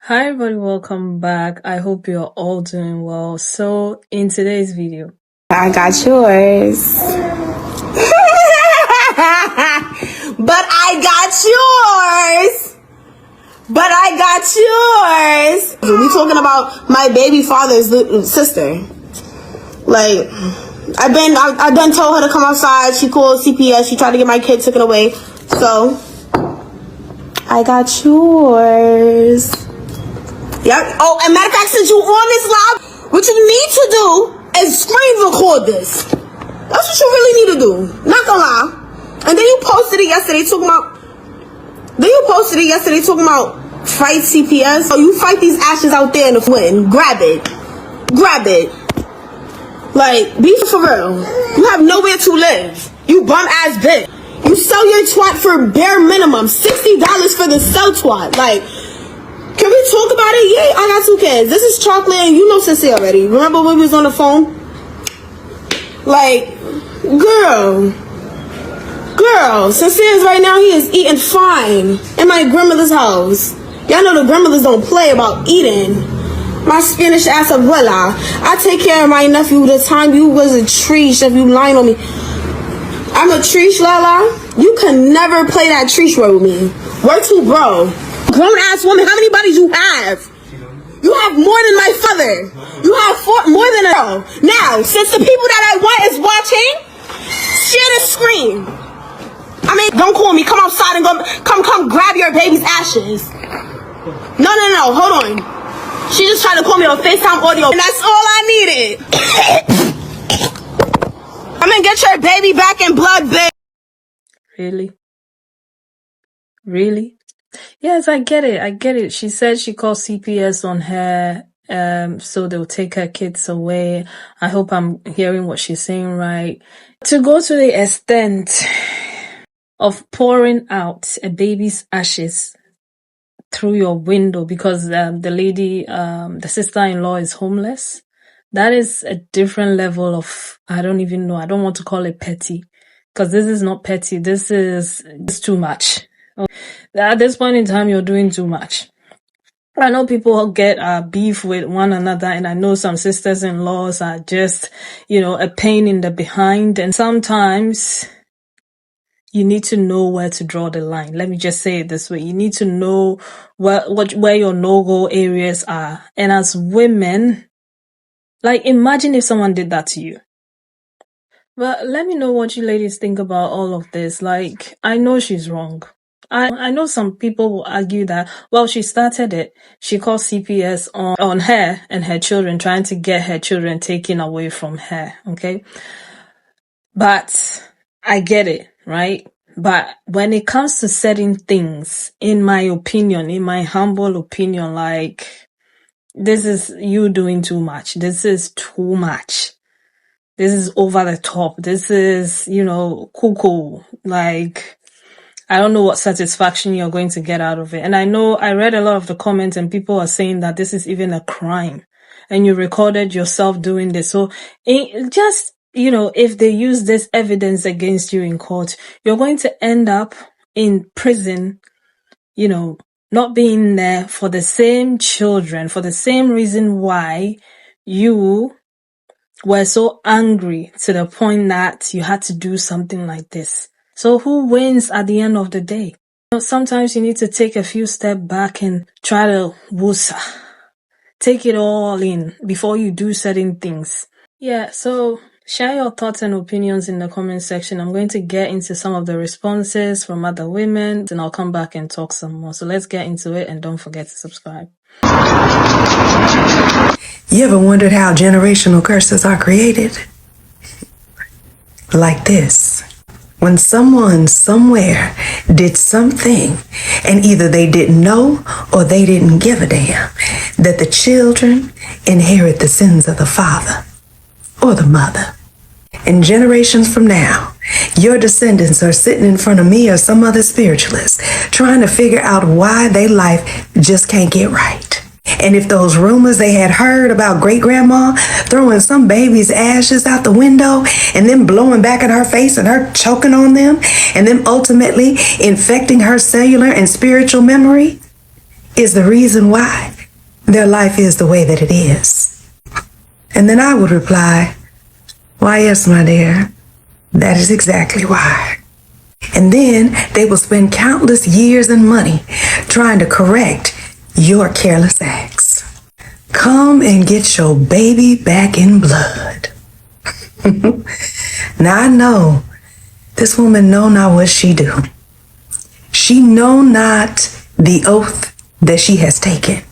Hi everybody, welcome back. I hope you're all doing well. So in today's video, I got yours. But I got yours. But I got yours. We talking about my baby father's sister. Like, I done told her to come outside. She called CPS. She tried to get my kid taken away. So, I got yours. Yep. Oh, and matter of fact, since you on this live, what you need to do is screen record this. That's what you really need to do. Not gonna lie. And then you posted it yesterday talking about fight CPS. So you fight these ashes out there in the wind. Grab it. Grab it. Like, be for real. You have nowhere to live. You bum ass bitch. You sell your twat for bare minimum. $60 for the sell twat. Like, can we talk about it? Yeah, I got 2 kids. This is Chocolate and you know Sissy already. Remember when we was on the phone? Like, girl, Sissy is right now, he is eating fine in my grandmother's house. Y'all know the grandmothers don't play about eating. My Spanish ass abuela. I take care of my nephew the time you was a treesh if you lying on me. I'm a treesh, Lala. You can never play that treesh role with me. We're too bro. Grown ass woman, how many bodies you have? You have more than my father. You have more than a girl. Now, since the people that I want is watching, share the screen. I mean, don't call me. Come outside and come grab your baby's ashes. No, hold on. She just tried to call me on FaceTime audio, and that's all I needed. I'm gonna get your baby back in blood, babe. Really? Yes, I get it. She said she called CPS on her, so they'll take her kids away. I hope I'm hearing what she's saying right. To go to the extent of pouring out a baby's ashes through your window because the lady, the sister-in-law is homeless. That is a different level of, I don't even know. I don't want to call it petty because this is not petty. This is too much. At this point in time, you're doing too much. I know people get beef with one another, and I know some sisters-in-laws are just, a pain in the behind. And sometimes you need to know where to draw the line. Let me just say it this way. You need to know where your no-go areas are. And as women, like, imagine if someone did that to you. But let me know what you ladies think about all of this. Like, I know she's wrong. I know some people will argue that, well, she started it. She called CPS on her and her children, trying to get her children taken away from her, okay? But I get it, right? But when it comes to certain things, in my opinion, in my humble opinion, like, this is you doing too much. This is too much. This is over the top. This is, cuckoo. Like, I don't know what satisfaction you're going to get out of it. And I know I read a lot of the comments and people are saying that this is even a crime and you recorded yourself doing this. So just, if they use this evidence against you in court, you're going to end up in prison, not being there for the same children, for the same reason why you were so angry to the point that you had to do something like this. So who wins at the end of the day? Sometimes you need to take a few steps back and try to woosa. Take it all in before you do certain things. Yeah, so share your thoughts and opinions in the comment section. I'm going to get into some of the responses from other women, and I'll come back and talk some more. So let's get into it, and don't forget to subscribe. You ever wondered how generational curses are created? Like this. When someone somewhere did something and either they didn't know or they didn't give a damn, that the children inherit the sins of the father or the mother. And generations from now, your descendants are sitting in front of me or some other spiritualist trying to figure out why their life just can't get right. And if those rumors they had heard about great-grandma throwing some baby's ashes out the window and then blowing back at her face and her choking on them and then ultimately infecting her cellular and spiritual memory is the reason why their life is the way that it is. And then I would reply, why, yes, my dear, that is exactly why. And then they will spend countless years and money trying to correct your careless acts. Come and get your baby back in blood. Now I know this woman know not what she do. She know not the oath that she has taken.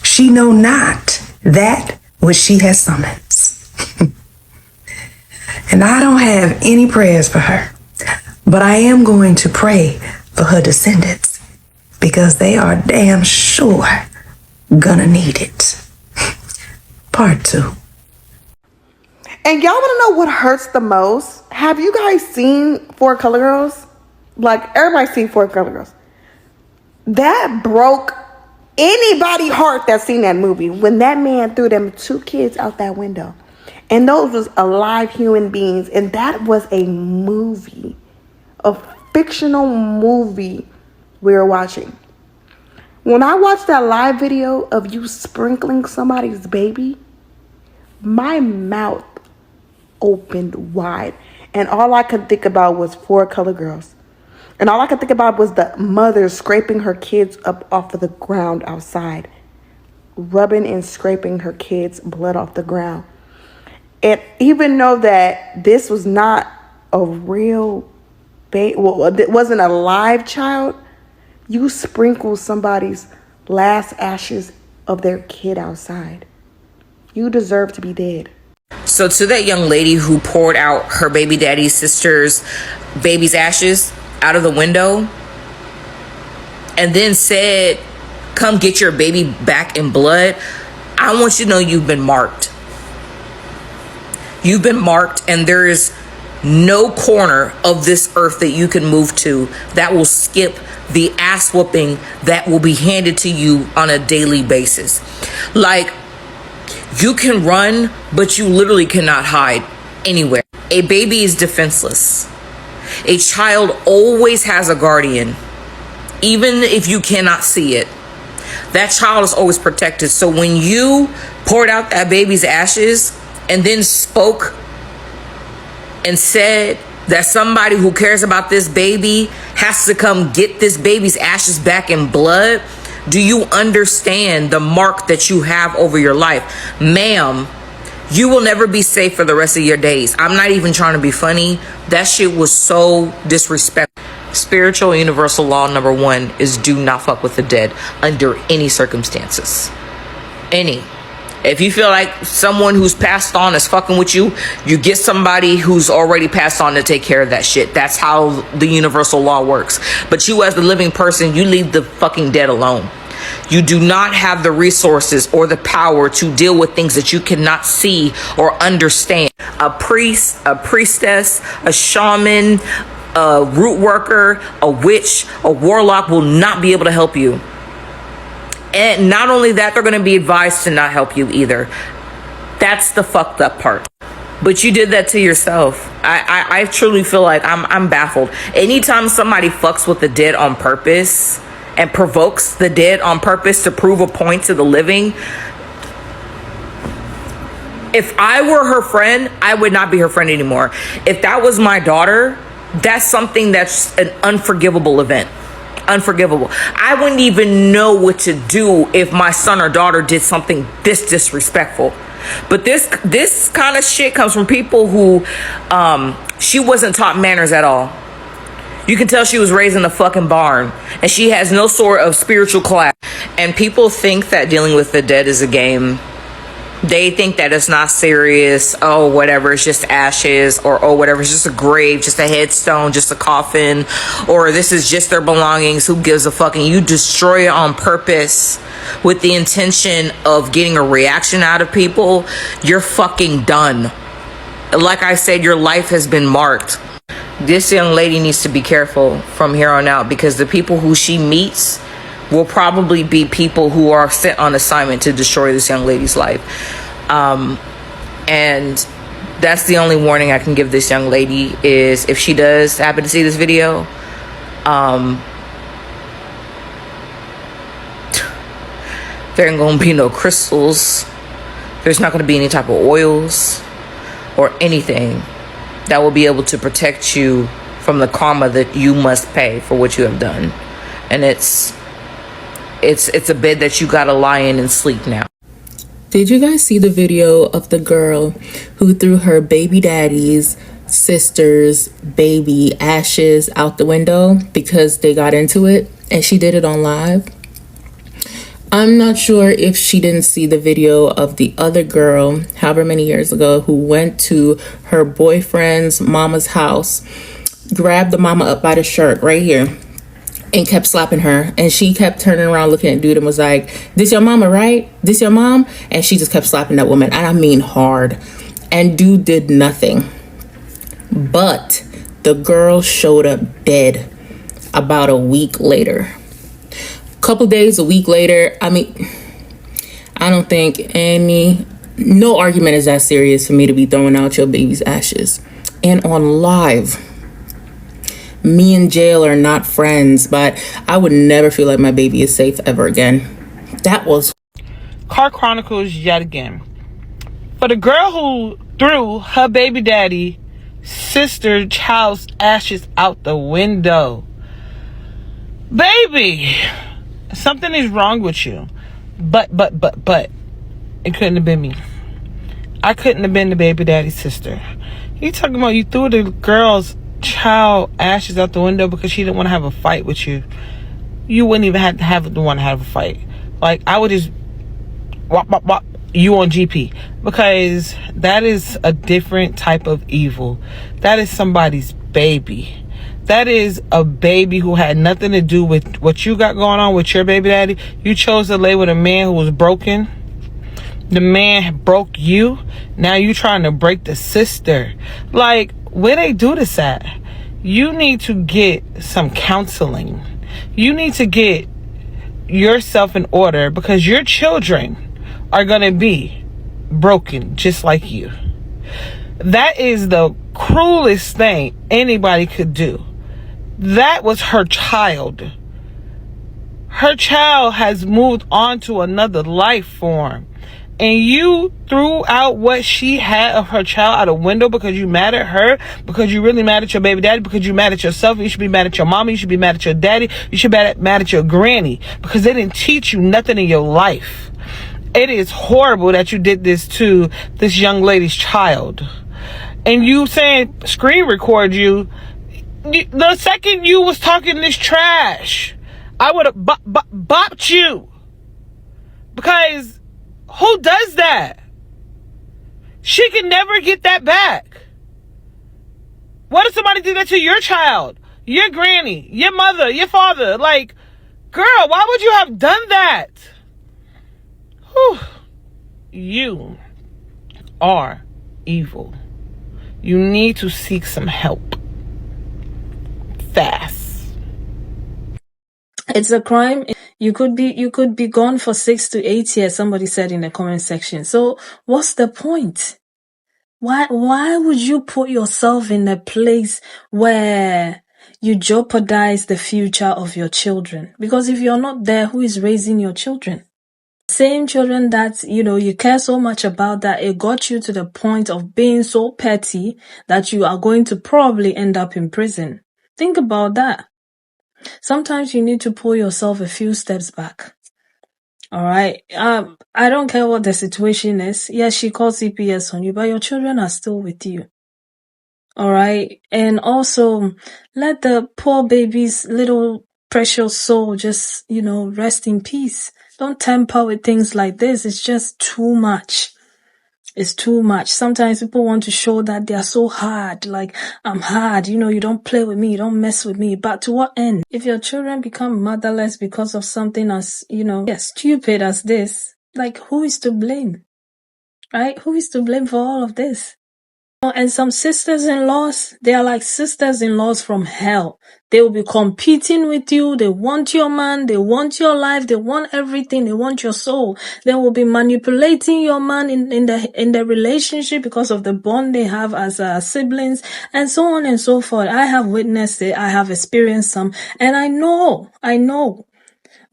She know not that which she has summons. And I don't have any prayers for her, but I am going to pray for her descendants because they are damn sure gonna need it. Part 2. And y'all want to know what hurts the most? Have you guys seen Four Color Girls? Like, everybody's seen Four Color Girls. That broke anybody's heart that's seen that movie when that man threw them 2 kids out that window. And those was alive human beings. And that was a movie. A fictional movie we were watching. When I watched that live video of you sprinkling somebody's baby, my mouth opened wide. And all I could think about was Four Color Girls. And all I could think about was the mother scraping her kids up off of the ground outside. Rubbing and scraping her kids' blood off the ground. And even though that this was not a real baby, well, it wasn't a live child, you sprinkle somebody's last ashes of their kid outside. You deserve to be dead. So to that young lady who poured out her baby daddy's sister's baby's ashes out of the window and then said, come get your baby back in blood, I want you to know you've been marked. You've been marked, and there is no corner of this earth that you can move to that will skip the ass whooping that will be handed to you on a daily basis. Like, you can run, but you literally cannot hide anywhere. A baby is defenseless. A child always has a guardian, even if you cannot see it. That child is always protected. So when you poured out that baby's ashes and then spoke and said that somebody who cares about this baby has to come get this baby's ashes back in blood, do you understand the mark that you have over your life? Ma'am, you will never be safe for the rest of your days. I'm not even trying to be funny. That shit was so disrespectful. Spiritual universal law number 1 is do not fuck with the dead under any circumstances. Any. If you feel like someone who's passed on is fucking with you, you get somebody who's already passed on to take care of that shit. That's how the universal law works. But you as the living person, you leave the fucking dead alone. You do not have the resources or the power to deal with things that you cannot see or understand. A priest, a priestess, a shaman, a root worker, a witch, a warlock will not be able to help you. And not only that, they're going to be advised to not help you either. That's the fucked up part. But you did that to yourself. I truly feel like I'm baffled. Anytime somebody fucks with the dead on purpose and provokes the dead on purpose to prove a point to the living, if I were her friend, I would not be her friend anymore. If that was my daughter, that's something that's an unforgivable event. Unforgivable. I wouldn't even know what to do if my son or daughter did something this disrespectful. But this kind of shit comes from people who she wasn't taught manners at all. You can tell she was raised in a fucking barn and she has no sort of spiritual class. And people think that dealing with the dead is a game. They think that it's not serious. Oh, whatever, it's just ashes, or oh, whatever, it's just a grave, just a headstone, just a coffin, or this is just their belongings. Who gives a fucking? You destroy it on purpose with the intention of getting a reaction out of people. You're fucking done. Like I said, your life has been marked. This young lady needs to be careful from here on out, because the people who she meets will probably be people who are sent on assignment to destroy this young lady's life. And that's the only warning I can give this young lady, is if she does happen to see this video, There ain't gonna be no crystals. There's not gonna be any type of oils or anything that will be able to protect you from the karma that you must pay for what you have done. And it's a bed that you gotta lie in and sleep now. Did you guys see the video of the girl who threw her baby daddy's sister's baby ashes out the window because they got into it, and she did it on live? I'm not sure if she didn't see the video of the other girl, however many years ago, who went to her boyfriend's mama's house, grabbed the mama up by the shirt right here, and kept slapping her. And she kept turning around looking at dude and was like, "This your mama, right? This your mom?" And she just kept slapping that woman. And I mean hard. And dude did nothing. But the girl showed up dead about a week later. Couple days, a week later. I mean, I don't think no argument is that serious for me to be throwing out your baby's ashes. And on live. Me and jail are not friends, but I would never feel like my baby is safe ever again. That was Car Chronicles yet again. For the girl who threw her baby daddy sister child's ashes out the window. Baby, something is wrong with you. But it couldn't have been me. I couldn't have been the baby daddy's sister. You talking about you threw the girl's child ashes out the window because she didn't want to have a fight with you. You wouldn't even have to have the one to have a fight. Like, I would just wop you on GP, because that is a different type of evil. That is somebody's baby. That is a baby who had nothing to do with what you got going on with your baby daddy. You chose to lay with a man who was broken. The man broke you. Now you trying to break the sister. Like, where they do this at? You need to get some counseling. You need to get yourself in order, because your children are going to be broken just like you. That is the cruelest thing anybody could do. That was her child. Her child has moved on to another life form. And you threw out what she had of her child out a window because you mad at her, because you really mad at your baby daddy, because you mad at yourself. You should be mad at your mama. You should be mad at your daddy. You should be mad at your granny, because they didn't teach you nothing in your life. It is horrible that you did this to this young lady's child. And you saying screen record you. The second you was talking this trash, I would have bopped you. Because who does that? She can never get that back. What if somebody did that to your child, your granny, your mother, your father? Like, girl, why would you have done that? Whew. You are evil. You need to seek some help. Fast. It's a crime. You could be gone for 6 to 8 years, somebody said in the comment section. So what's the point? Why would you put yourself in a place where you jeopardize the future of your children? Because if you're not there, who is raising your children? Same children that, you care so much about, that it got you to the point of being so petty that you are going to probably end up in prison. Think about that. Sometimes you need to pull yourself a few steps back. All right. I don't care what the situation is. Yes, she called CPS on you, but your children are still with you. All right. And also, let the poor baby's little precious soul just, rest in peace. Don't tamper with things like this. It's just too much. It's too much. Sometimes people want to show that they are so hard. Like, I'm hard. You don't play with me. You don't mess with me. But to what end? If your children become motherless because of something as, stupid as this, like, who is to blame? Right? Who is to blame for all of this? And some sisters-in-laws, they are like sisters-in-laws from hell. They will be competing with you. They want your man. They want your life. They want everything. They want your soul. They will be manipulating your man in the relationship because of the bond they have as siblings, and so on and so forth. I have witnessed it. I have experienced some, and I know.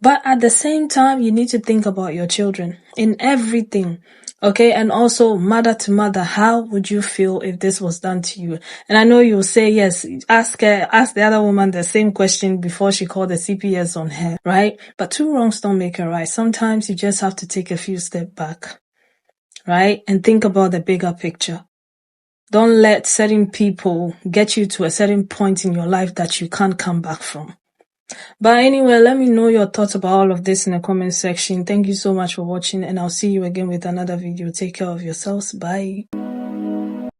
But at the same time, you need to think about your children in everything. Okay. And also mother to mother, how would you feel if this was done to you? And I know you'll say, yes, ask the other woman the same question before she called the CPS on her, right? But two wrongs don't make a right. Sometimes you just have to take a few steps back, right? And think about the bigger picture. Don't let certain people get you to a certain point in your life that you can't come back from. But anyway, let me know your thoughts about all of this in the comment section. Thank you so much for watching, and I'll see you again with another video. Take care of yourselves. Bye.